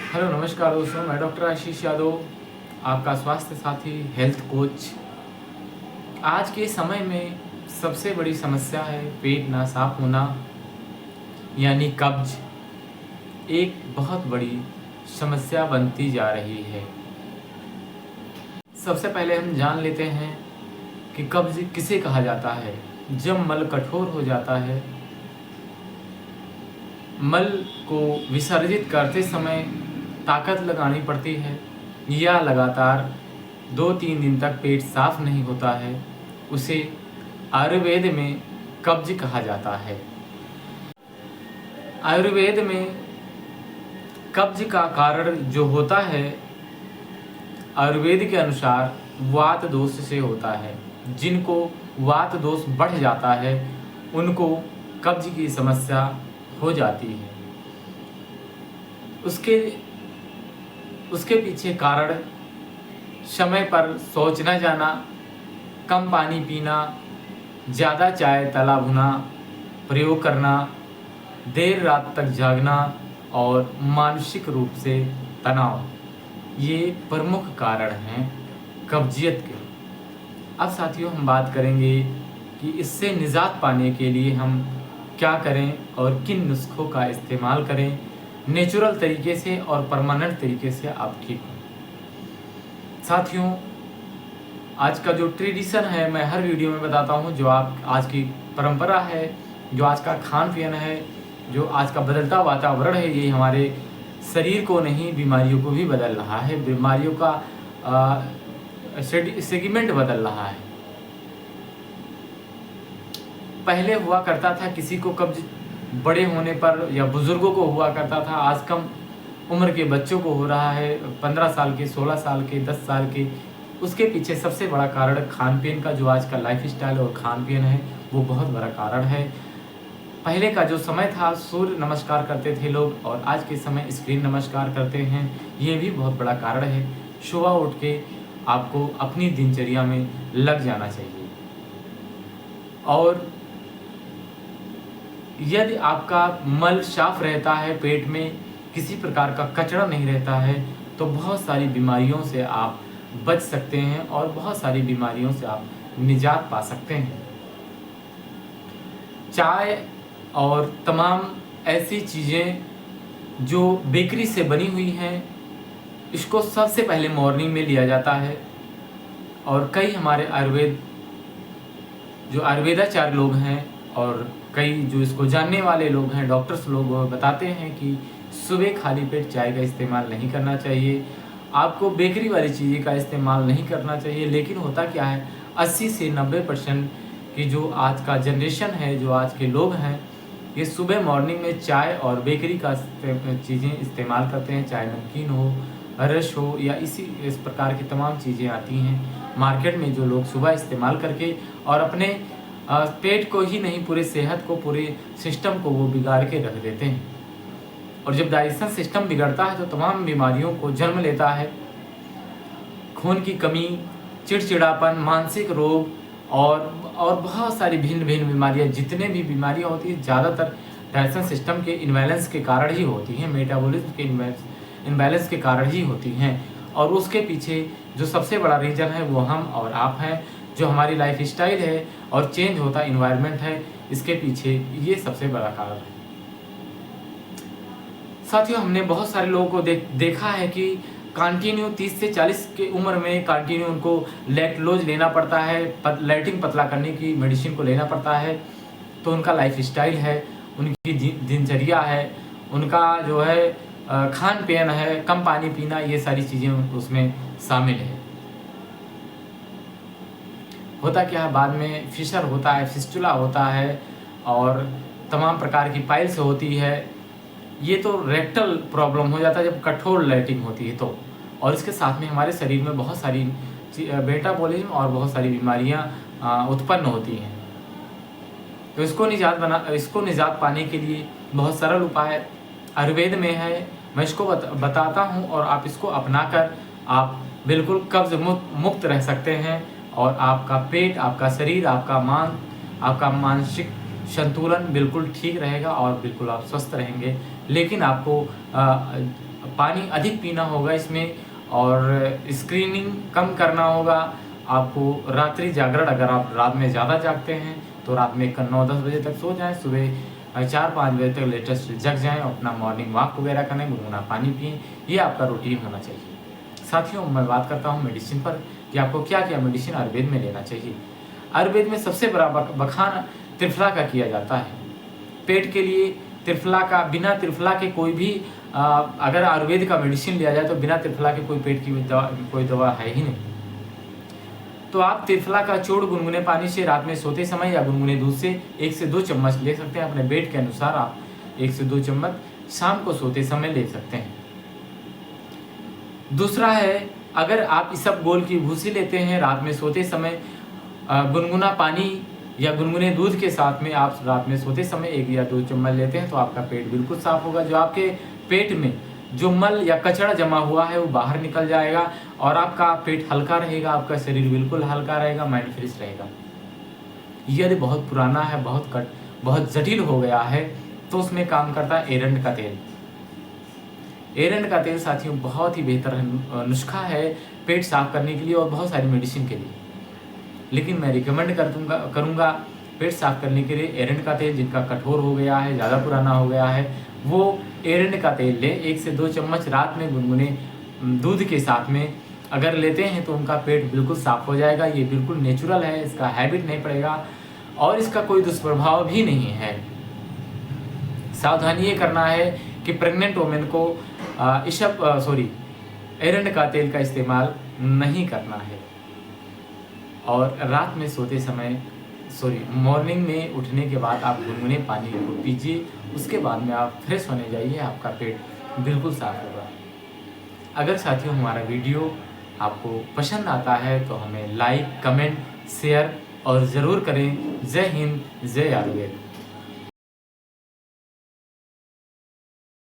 Hello नमस्कार दोस्तों, मैं डॉक्टर आशीष यादव, आपका स्वास्थ्य साथी हेल्थ कोच। आज के समय में सबसे बड़ी समस्या है पेट ना साफ होना, यानी कब्ज। एक बहुत बड़ी समस्या बनती जा रही है। सबसे पहले हम जान लेते हैं कि कब्ज किसे कहा जाता है। जब मल कठोर हो जाता है, मल को विसर्जित करते समय ताकत लगानी पड़ती है, या लगातार 2-3 दिन तक पेट साफ नहीं होता है, उसे आयुर्वेद में कब्ज कहा जाता है। आयुर्वेद में कब्ज का कारण जो होता है, आयुर्वेद के अनुसार वात दोष से होता है। जिनको वात दोष बढ़ जाता है उनको कब्ज की समस्या हो जाती है। उसके पीछे कारण समय पर शौच न जाना, कम पानी पीना, ज़्यादा चाय तला भुना प्रयोग करना, देर रात तक जागना और मानसिक रूप से तनाव, ये प्रमुख कारण हैं कब्जियत के। अब साथियों, हम बात करेंगे कि इससे निजात पाने के लिए हम क्या करें और किन नुस्खों का इस्तेमाल करें नेचुरल तरीके से और परमानेंट तरीके से आप ठीक हों। साथियों, आज का जो ट्रेडिशन है, मैं हर वीडियो में बताता हूँ, जो आप आज की परंपरा है, जो आज का खान पीन है, जो आज का बदलता वातावरण है, ये हमारे शरीर को नहीं बीमारियों को भी बदल रहा है। बीमारियों का सेगमेंट बदल रहा है। पहले हुआ करता था किसी को कब्ज बड़े होने पर या बुजुर्गों को हुआ करता था, आज कम उम्र के बच्चों को हो रहा है, 15 साल के, 16 साल के, 10 साल के। उसके पीछे सबसे बड़ा कारण खान पीन का, जो आज का लाइफ स्टाइल और खान पीन है, वो बहुत बड़ा कारण है। पहले का जो समय था, सूर्य नमस्कार करते थे लोग, और आज के समय स्क्रीन नमस्कार करते हैं, ये भी बहुत बड़ा कारण है। सुबह उठ के आपको अपनी दिनचर्या में लग जाना चाहिए। और यदि आपका मल साफ रहता है, पेट में किसी प्रकार का कचरा नहीं रहता है, तो बहुत सारी बीमारियों से आप बच सकते हैं और बहुत सारी बीमारियों से आप निजात पा सकते हैं। चाय और तमाम ऐसी चीज़ें जो बेकरी से बनी हुई हैं, इसको सबसे पहले मॉर्निंग में लिया जाता है। और कई हमारे आयुर्वेदाचार्य लोग हैं और कई जो इसको जानने वाले लोग हैं, डॉक्टर्स लोग, बताते हैं कि सुबह खाली पेट चाय का इस्तेमाल नहीं करना चाहिए, आपको बेकरी वाली चीज़ें का इस्तेमाल नहीं करना चाहिए। लेकिन होता क्या है, 80 से 90% की जो आज का जनरेशन है, जो आज के लोग हैं, ये सुबह मॉर्निंग में चाय और बेकरी का चीज़ें इस्तेमाल करते हैं। चाहे नमकीन हो, रस हो, या इस प्रकार की तमाम चीज़ें आती हैं मार्केट में, जो लोग सुबह इस्तेमाल करके और अपने पेट को ही नहीं, पूरे सेहत को, पूरे सिस्टम को वो बिगाड़ के रख देते हैं। और जब डाइजेशन सिस्टम बिगड़ता है तो तमाम बीमारियों को जन्म लेता है। खून की कमी, चिड़चिड़ापन, मानसिक रोग और बहुत सारी भिन्न भिन्न बीमारियां, जितने भी बीमारियां होती हैं, ज़्यादातर डाइजेशन सिस्टम के इनबैलेंस के कारण ही होती हैं, मेटाबॉलिज्म के इनबैलेंस के कारण ही होती हैं। और उसके पीछे जो सबसे बड़ा रीज़न है वो हम और आप हैं, जो हमारी लाइफ स्टाइल है और चेंज होता इन्वायरमेंट है, इसके पीछे ये सबसे बड़ा कारण है। साथियों, हमने बहुत सारे लोगों को देखा है कि कंटिन्यू 30 से 40 की उम्र में कंटिन्यू उनको लैक्टोज लेना पड़ता है, लैक्टिन पतला करने की मेडिसिन को लेना पड़ता है। तो उनका लाइफ स्टाइल है, उनकी दिनचर्या है, उनका जो है खान पीन है, कम पानी पीना, ये सारी चीज़ें उसमें शामिल है। होता क्या है, बाद में फिशर होता है, फिस्टुला होता है, और तमाम प्रकार की पाइल्स होती है। ये तो रेक्टल प्रॉब्लम हो जाता है जब कठोर लैटिंग होती है तो। और इसके साथ में हमारे शरीर में बहुत सारी मेटाबॉलिज्म और बहुत सारी बीमारियां उत्पन्न होती हैं। तो इसको निजात पाने के लिए बहुत सरल उपाय आयुर्वेद में है, मैं इसको बताता हूं, और आप इसको अपनाकर आप बिल्कुल कब्ज मुक्त रह सकते हैं। और आपका पेट, आपका शरीर, आपका मानसिक संतुलन बिल्कुल ठीक रहेगा और बिल्कुल आप स्वस्थ रहेंगे। लेकिन आपको पानी अधिक पीना होगा इसमें, और स्क्रीनिंग कम करना होगा। आपको रात्रि जागरण, अगर आप रात में ज़्यादा जागते हैं तो रात में 9-10 बजे तक सो जाएं, सुबह 4-5 बजे तक लेटेस्ट जग जाएं, अपना मॉर्निंग वॉक वगैरह करें, गुनगुना पानी पिएं। ये आपका रूटीन होना चाहिए। साथियों, मैं बात करता हूँ मेडिसिन पर कि आपको क्या क्या मेडिसिन आयुर्वेद में लेना चाहिए। आयुर्वेद में सबसे बड़ा बखान त्रिफला का किया जाता है। पेट के लिए त्रिफला का, बिना त्रिफला के कोई भी अगर आयुर्वेद का मेडिसिन लिया जाए तो बिना त्रिफला के कोई पेट की कोई दवा है ही नहीं। तो आप त्रिफला का चूर्ण गुनगुने पानी से रात में सोते समय या गुनगुने दूध से 1 से 2 चम्मच ले सकते हैं। अपने वेट के अनुसार आप 1 से 2 चम्मच शाम को सोते समय ले सकते हैं। दूसरा है, अगर आप इसबगोल की भूसी लेते हैं रात में सोते समय, गुनगुना पानी या गुनगुने दूध के साथ में आप रात में सोते समय 1 या 2 चम्मच लेते हैं तो आपका पेट बिल्कुल साफ होगा। जो आपके पेट में जो मल या कचरा जमा हुआ है वो बाहर निकल जाएगा और आपका पेट हल्का रहेगा, आपका शरीर बिल्कुल हल्का रहेगा, माइंड फ्रेश रहेगा। यदि बहुत पुराना है, बहुत जटिल हो गया है तो उसमें काम करता है एरंड का तेल। एरंड का तेल साथियों बहुत ही बेहतर नुस्खा है पेट साफ करने के लिए और बहुत सारी मेडिसिन के लिए। लेकिन मैं रिकमेंड करूँगा पेट साफ करने के लिए एरंड का तेल। जिनका कठोर हो गया है, ज़्यादा पुराना हो गया है, वो एरंड का तेल लें। 1 से 2 चम्मच रात में गुनगुने दूध के साथ में अगर लेते हैं तो उनका पेट बिल्कुल साफ हो जाएगा। ये बिल्कुल नेचुरल है, इसका हैबिट नहीं पड़ेगा और इसका कोई दुष्प्रभाव भी नहीं है। सावधानी ये करना है कि प्रेग्नेंट वुमेन को एरंड का तेल का इस्तेमाल नहीं करना है। और रात में सोते समय मॉर्निंग में उठने के बाद आप गुनगुने पानी को पीजिए, उसके बाद में आप फ्रेश होने जाइए, आपका पेट बिल्कुल साफ होगा। अगर साथियों हमारा वीडियो आपको पसंद आता है तो हमें लाइक, कमेंट, शेयर और ज़रूर करें। जय हिंद, जय आयुर्वेद।